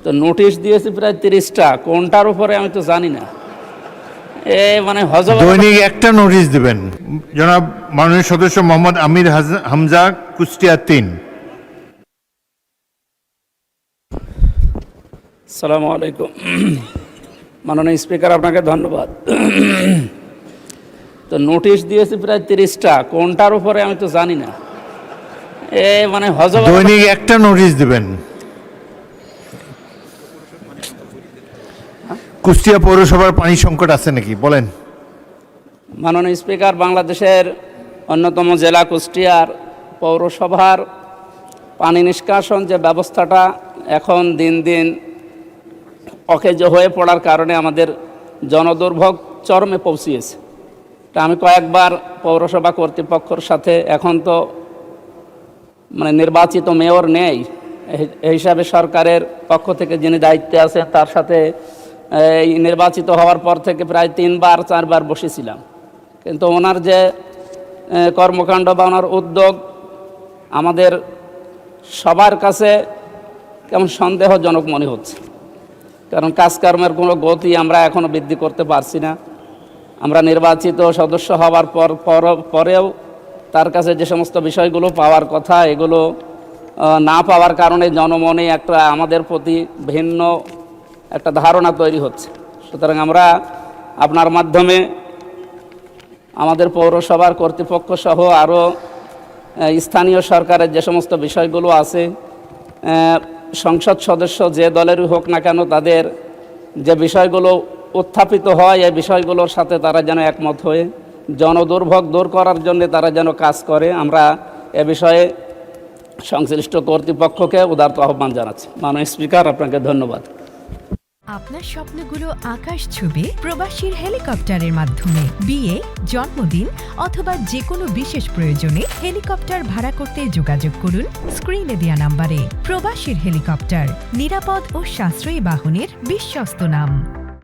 তো নোটিশ দিয়েছি প্রায় 30টা, কোনটার উপরে আমি তো জানি না। মানে দৈনিক একটা নোটিশ দিবেন। জনাব মাননীয় সদস্য মোহাম্মদ আমির হামজা, কুষ্টিয়া 3। আসসালামু আলাইকুম। মাননীয় স্পিকার, আপনাকে ধন্যবাদ। তো নোটিশ দিয়েছি প্রায় 30টা, কোনটার উপরে আমি তো জানি না। মানে দৈনিক একটা নোটিশ দিবেন। কুষ্টিয়া পৌরসভার পানি সংকট আছে নাকি বলেন। মাননীয় স্পিকার, বাংলাদেশের অন্যতম জেলা কুষ্টিয়ার পৌরসভার পানি নিষ্কাশন যে ব্যবস্থাটা এখন দিন দিন অকেজ হয়ে পড়ার কারণে আমাদের জনদুর্ভোগ চরমে পৌঁছিয়েছে। তা আমি কয়েকবার পৌরসভা কর্তৃপক্ষের সাথে, এখন তো মানে নির্বাচিত মেয়র নেই, এই হিসাবে সরকারের পক্ষ থেকে যিনি দায়িত্বে আছেন তার সাথে এই নির্বাচিত হওয়ার পর থেকে প্রায় 3-4বার বসেছিলাম। কিন্তু ওনার যে কর্মকাণ্ড বা ওনার উদ্যোগ আমাদের সবার কাছে কেমন সন্দেহজনক মনে হচ্ছে, কারণ কাজকর্মের কোনো গতি আমরা এখনও বৃদ্ধি করতে পারছি না। আমরা নির্বাচিত সদস্য হওয়ার পরেও তার কাছে যে সমস্ত বিষয়গুলো পাওয়ার কথা এগুলো না পাওয়ার কারণে জনমনে একটা আমাদের প্রতি ভিন্ন একটা ধারণা তৈরি হচ্ছে। সুতরাং আমরা আপনার মাধ্যমে আমাদের পৌরসভার কর্তৃপক্ষ সহ আরও স্থানীয় সরকারের যে সমস্ত বিষয়গুলো আছে, সংসদ সদস্য যে দলেরই হোক না কেন, তাদের যে বিষয়গুলো উত্থাপিত হয় এই বিষয়গুলোর সাথে তারা যেন একমত হয়ে জনদুর্ভোগ দূর করার জন্য তারা যেন কাজ করে, আমরা এ বিষয়ে সংশ্লিষ্ট কর্তৃপক্ষকে উদারত আহ্বান জানাচ্ছি। মাননীয় স্পিকার, আপনাকে ধন্যবাদ। আপনার স্বপ্নগুলো আকাশ ছুবে প্রবাসীর হেলিকপ্টারের মাধ্যমে। বিয়ে, জন্মদিন অথবা যে কোনো বিশেষ প্রয়োজনে হেলিকপ্টার ভাড়া করতে যোগাযোগ করুন স্ক্রিনে দেয়া নাম্বারে। প্রবাসীর হেলিকপ্টার, নিরাপদ ও সাশ্রয়ী বাহনের বিশ্বস্ত নাম।